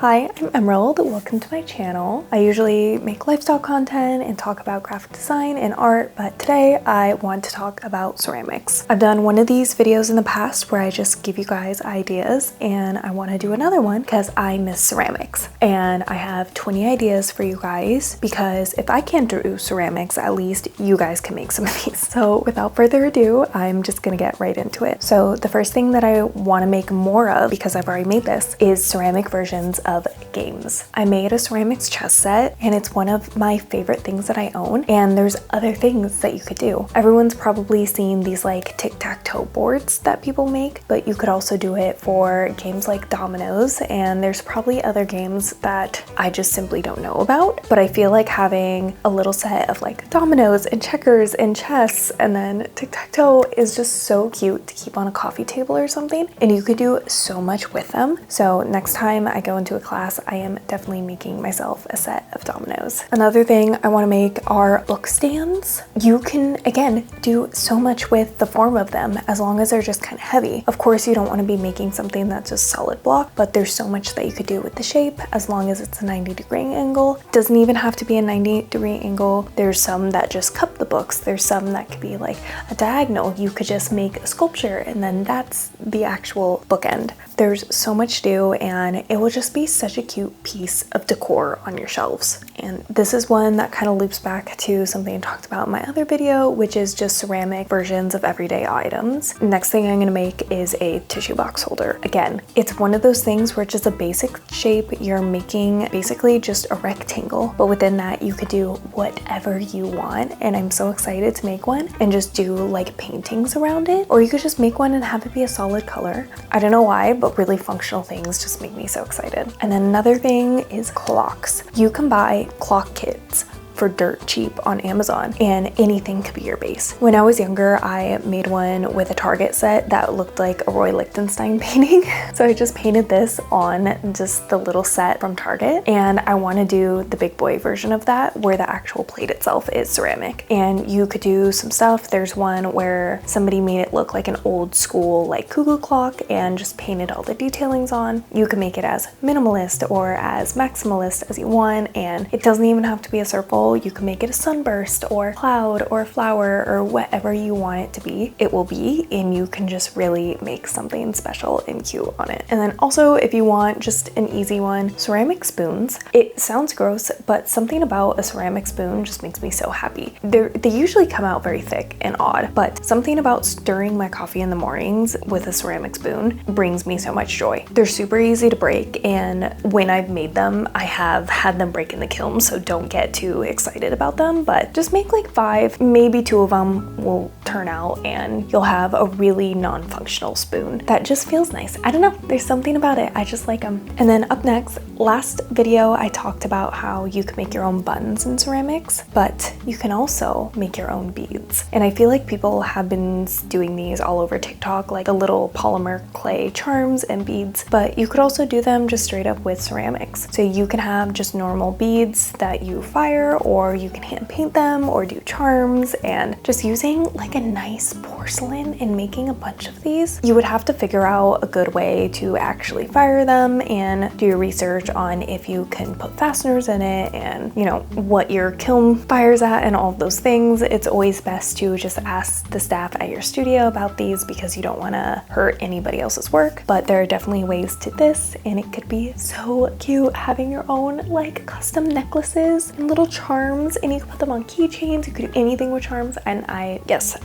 Hi, I'm Emerald. Welcome to my channel. I usually make lifestyle content and talk about graphic design and art, but today I want to talk about ceramics. I've done one of these videos in the past where I just give you guys ideas, and I want to do another one because I miss ceramics. And I have 20 ideas for you guys because if I can't do ceramics, at least you guys can make some of these. So without further ado, I'm just gonna get right into it. So the first thing that I want to make more of, because I've already made this, is ceramic versions of games. I made a ceramics chess set and it's one of my favorite things that I own, and there's other things that you could do. Everyone's probably seen these like tic-tac-toe boards that people make, but you could also do it for games like dominoes, and there's probably other games that I just simply don't know about, but I feel like having a little set of like dominoes and checkers and chess and then tic-tac-toe is just so cute to keep on a coffee table or something, and you could do so much with them. So next time I go into a class, I am definitely making myself a set of dominoes. Another thing I want to make are book stands. You can, again, do so much with the form of them as long as they're just kind of heavy. Of course, you don't want to be making something that's just solid block, but there's so much that you could do with the shape as long as it's a 90-degree angle. It doesn't even have to be a 90-degree angle. There's some that just cup the books. There's some that could be like a diagonal. You could just make a sculpture and then that's the actual bookend. There's so much to do, and it will just be such a cute piece of decor on your shelves. And this is one that kind of loops back to something I talked about in my other video, which is just ceramic versions of everyday items. Next thing I'm gonna make is a tissue box holder. Again, it's one of those things where it's just a basic shape. You're making basically just a rectangle, but within that you could do whatever you want, and I'm so excited to make one and just do like paintings around it, or you could just make one and have it be a solid color. I don't know why, but really functional things just make me so excited. And then another thing is clocks. You can buy clock kits for dirt cheap on Amazon, and anything could be your base. When I was younger, I made one with a Target set that looked like a Roy Lichtenstein painting. So I just painted this on just the little set from Target, and I want to do the big boy version of that where the actual plate itself is ceramic. And you could do some stuff. There's one where somebody made it look like an old school like cuckoo clock and just painted all the detailings on. You can make it as minimalist or as maximalist as you want, and it doesn't even have to be a circle. You can make it a sunburst or cloud or flower or whatever you want it to be. It will be, and you can just really make something special and cute on it. And then also, if you want just an easy one, ceramic spoons. It sounds gross, but something about a ceramic spoon just makes me so happy. They usually come out very thick and odd, but something about stirring my coffee in the mornings with a ceramic spoon brings me so much joy. They're super easy to break, and when I've made them, I have had them break in the kiln, so don't get too excited about them, but just make like 5, maybe 2 of them will turn out, and you'll have a really non-functional spoon that just feels nice. I don't know, there's something about it. I just like them. And then up next, last video I talked about how you can make your own buttons in ceramics, but you can also make your own beads. And I feel like people have been doing these all over TikTok, like the little polymer clay charms and beads, but you could also do them just straight up with ceramics. So you can have just normal beads that you fire, or you can hand paint them or do charms, and just using like a nice porcelain and making a bunch of these. You would have to figure out a good way to actually fire them and do your research on if you can put fasteners in it and you know what your kiln fires at and all of those things. It's always best to just ask the staff at your studio about these because you don't want to hurt anybody else's work, but there are definitely ways to this, and it could be so cute having your own like custom necklaces and little charms, and you can put them on keychains. You could do anything with charms, and I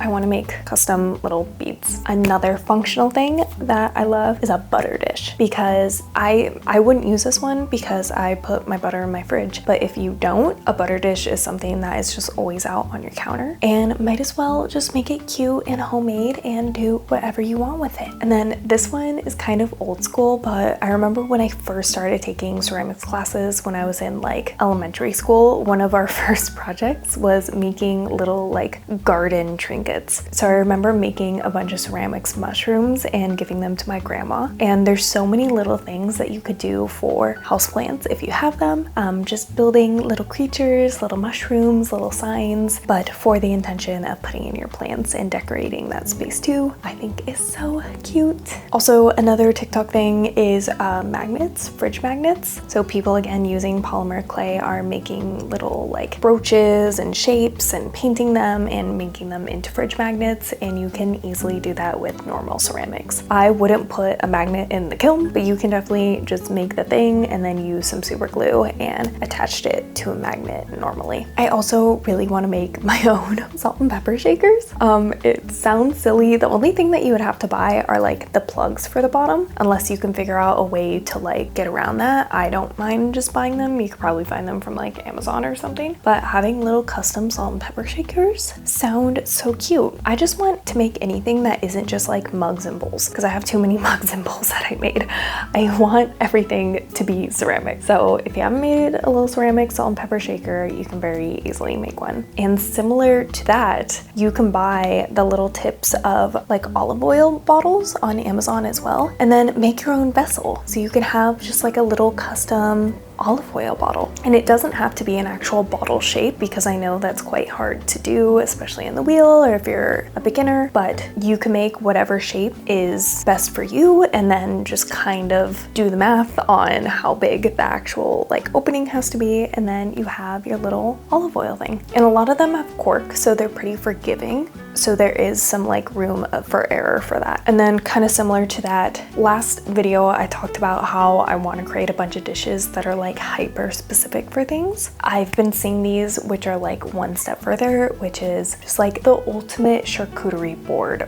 want to make custom little beads. Another functional thing that I love is a butter dish, because I wouldn't use this one because I put my butter in my fridge, but if you don't, a butter dish is something that is just always out on your counter, and might as well just make it cute and homemade and do whatever you want with it. And then this one is kind of old school, but I remember when I first started taking ceramics classes when I was in like elementary school, one of our first projects was making little like garden trinkets. So I remember remember making a bunch of ceramics mushrooms and giving them to my grandma. And there's so many little things that you could do for houseplants if you have them. Just building little creatures, little mushrooms, little signs, but for the intention of putting in your plants and decorating that space too, I think is so cute. Also, another TikTok thing is magnets, fridge magnets. So people, again, using polymer clay are making little like brooches and shapes and painting them and making them into fridge magnets, and you can easily do that with normal ceramics. I wouldn't put a magnet in the kiln, but you can definitely just make the thing and then use some super glue and attach it to a magnet normally. I also really want to make my own salt and pepper shakers. It sounds silly. The only thing that you would have to buy are like the plugs for the bottom, unless you can figure out a way to like get around that. I don't mind just buying them. You could probably find them from like Amazon or something, but having little custom salt and pepper shakers sound so cute. I just want to make anything that isn't just like mugs and bowls, because I have too many mugs and bowls that I made. I want everything to be ceramic. So if you haven't made a little ceramic salt and pepper shaker, you can very easily make one. And similar to that, you can buy the little tips of like olive oil bottles on Amazon as well, and then make your own vessel. So you can have just like a little custom olive oil bottle. And it doesn't have to be an actual bottle shape, because I know that's quite hard to do, especially in the wheel or if you're a beginner, but you can make whatever shape is best for you and then just kind of do the math on how big the actual like opening has to be, and then you have your little olive oil thing. And a lot of them have cork, so they're pretty forgiving. So there is some like room for error for that. And then kind of similar to that, last video I talked about how I want to create a bunch of dishes that are like hyper specific for things. I've been seeing these, which are like one step further, which is just like the ultimate charcuterie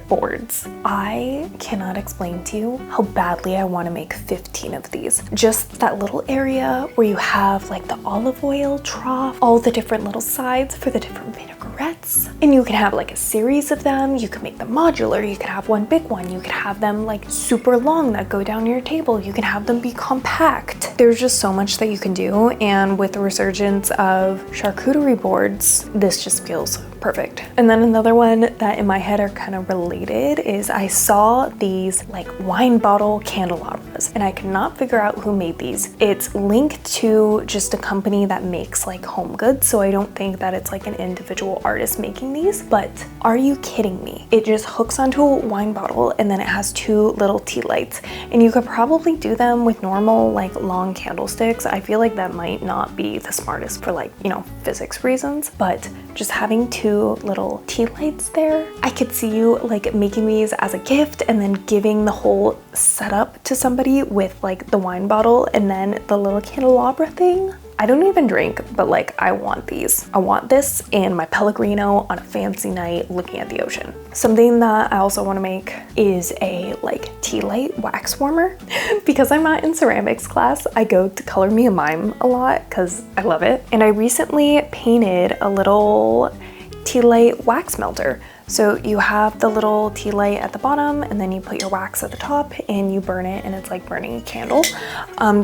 boards. I cannot explain to you how badly I want to make 15 of these. Just that little area where you have like the olive oil trough, all the different little sides for the different vinaigrettes, and you can have like a series of them. You can make them modular. You could have one big one. You could have them like super long that go down your table. You can have them be compact. There's just so much that you can do, and with the resurgence of charcuterie boards, this just feels perfect. And then another one that in my head are kind of related is I saw these like wine bottle candelabras, and I could not figure out who made these. It's linked to just a company that makes like home goods, so I don't think that it's like an individual artist making these, but are you kidding me? It just hooks onto a wine bottle, and then it has two little tea lights, and you could probably do them with normal like long candlesticks. I feel like that might not be the smartest for like, you know, physics reasons, but just having two little tea lights there, I could see you like making these as a gift and then giving the whole setup to somebody with like the wine bottle and then the little candelabra thing. I don't even drink, but like I want these. I want this and my Pellegrino on a fancy night looking at the ocean. Something that I also want to make is a like tea light wax warmer. Because I'm not in ceramics class, I go to Color Me a Mime a lot because I love it. And I recently painted a little tea light wax melter. So you have the little tea light at the bottom, and then you put your wax at the top and you burn it, and it's like burning a candle.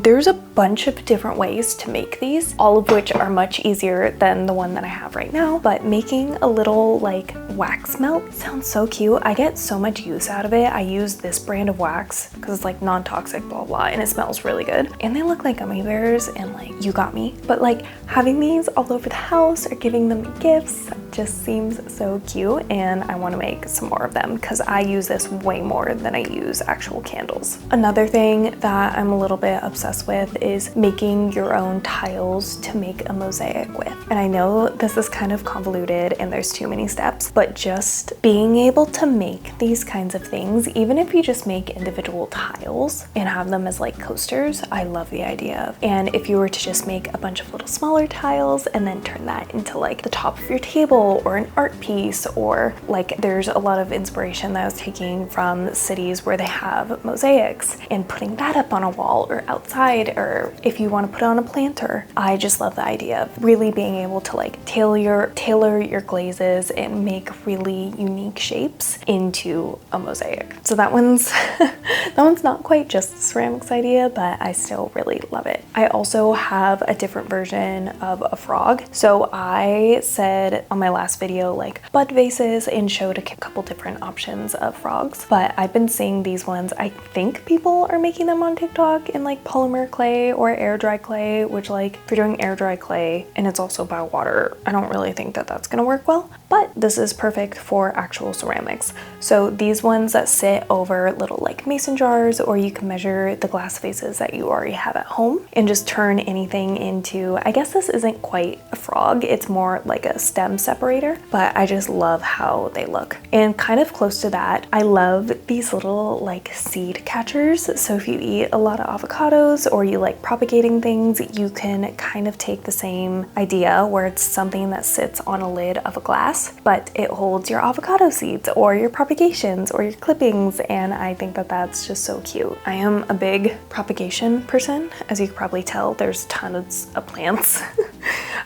There's a bunch of different ways to make these, all of which are much easier than the one that I have right now, but making a little like wax melt sounds so cute. I get so much use out of it. I use this brand of wax because it's like non-toxic, blah, blah, and it smells really good. And they look like gummy bears and like you got me. But like having these all over the house or giving them gifts just seems so cute, and I want to make some more of them because I use this way more than I use actual candles. Another thing that I'm a little bit obsessed with is making your own tiles to make a mosaic with. And I know this is kind of convoluted and there's too many steps, but just being able to make these kinds of things, even if you just make individual tiles and have them as like coasters, I love the idea of. And if you were to just make a bunch of little smaller tiles and then turn that into like the top of your table or an art piece, or like there's a lot of inspiration that I was taking from cities where they have mosaics and putting that up on a wall or outside, or if you want to put it on a planter. I just love the idea of really being able to like tailor your glazes and make really unique shapes into a mosaic. So that one's that one's not quite just a ceramics idea, but I still really love it. I also have a different version of a frog. So I said on my my last video like bud vases and showed a couple different options of frogs, but I've been seeing these ones. I think people are making them on TikTok in like polymer clay or air dry clay, which like if you're doing air dry clay and it's also by water, I don't really think that that's gonna work well, but this is perfect for actual ceramics. So these ones that sit over little like mason jars, or you can measure the glass vases that you already have at home and just turn anything into, I guess this isn't quite a frog, it's more like a stem separator, but I just love how they look. And kind of close to that, I love these little like seed catchers. So if you eat a lot of avocados or you like propagating things, you can kind of take the same idea where it's something that sits on a lid of a glass, but it holds your avocado seeds or your propagations or your clippings, and I think that that's just so cute. I am a big propagation person. As you can probably tell, there's tons of plants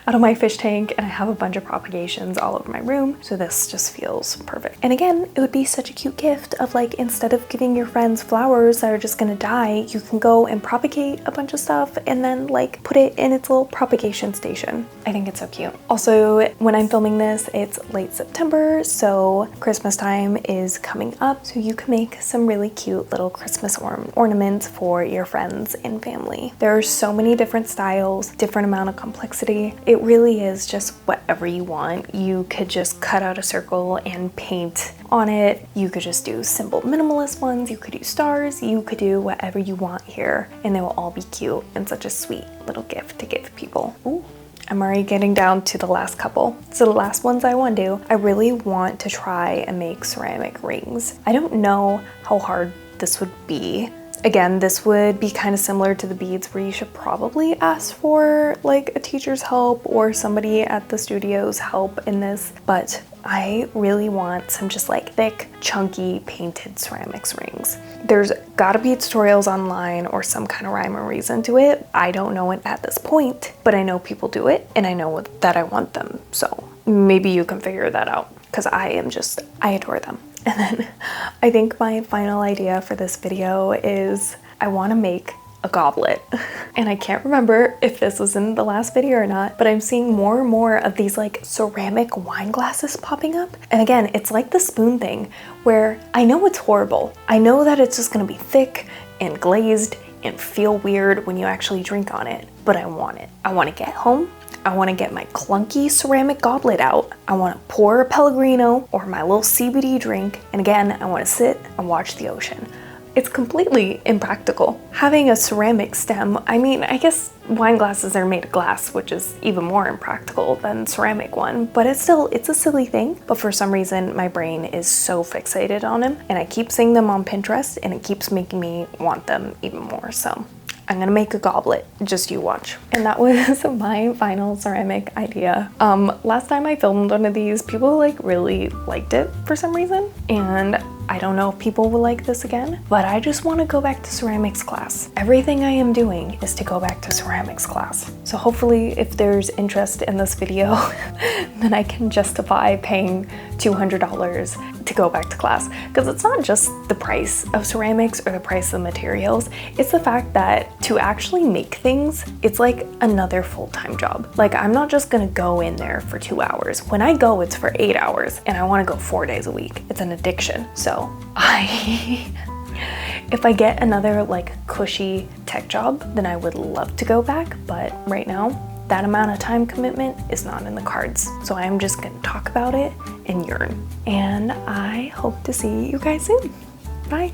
out of my fish tank, and I have a bunch of propagations all over my room, so this just feels perfect. And again, it would be such a cute gift of like, instead of giving your friends flowers that are just gonna die, you can go and propagate a bunch of stuff and then like put it in its little propagation station. I think it's so cute. Also, when I'm filming this, it's late September, so Christmas time is coming up, so you can make some really cute little Christmas ornaments for your friends and family. There are so many different styles, different amount of complexity. It really is just whatever you want. You could just cut out a circle and paint on it. You could just do simple minimalist ones. You could do stars. You could do whatever you want here, and they will all be cute and such a sweet little gift to give people. Ooh. I'm already getting down to the last couple. So the last ones I want to do, I really want to try and make ceramic rings. I don't know how hard this would be. Again, this would be kind of similar to the beads where you should probably ask for like a teacher's help or somebody at the studio's help in this, but I really want some just like thick, chunky, painted ceramics rings. There's gotta be tutorials online or some kind of rhyme or reason to it. I don't know it at this point, but I know people do it and I know that I want them. So maybe you can figure that out, because I adore them. And then I think my final idea for this video is I want to make a goblet. And I can't remember if this was in the last video or not, but I'm seeing more and more of these like ceramic wine glasses popping up. And again, it's like the spoon thing where I know it's horrible. I know that it's just gonna be thick and glazed and feel weird when you actually drink on it, but I want it. I want to get home. I want to get my clunky ceramic goblet out. I want to pour a Pellegrino or my little CBD drink. And again, I want to sit and watch the ocean. It's completely impractical. Having a ceramic stem, I mean, I guess wine glasses are made of glass, which is even more impractical than ceramic one, but it's a silly thing. But for some reason, my brain is so fixated on them, and I keep seeing them on Pinterest, and it keeps making me want them even more. So I'm gonna make a goblet, just you watch. And that was my final ceramic idea. Last time I filmed one of these, people like really liked it for some reason, and I don't know if people will like this again, but I just want to go back to ceramics class. Everything I am doing is to go back to ceramics class. So hopefully if there's interest in this video, then I can justify paying $200 to go back to class. Because it's not just the price of ceramics or the price of materials, it's the fact that to actually make things, it's like another full-time job. Like I'm not just gonna go in there for 2 hours. When I go, it's for 8 hours, and I want to go 4 days a week. It's an addiction. So if I get another like cushy tech job, then I would love to go back, but right now that amount of time commitment is not in the cards. So I'm just gonna talk about it and yearn. And I hope to see you guys soon. Bye.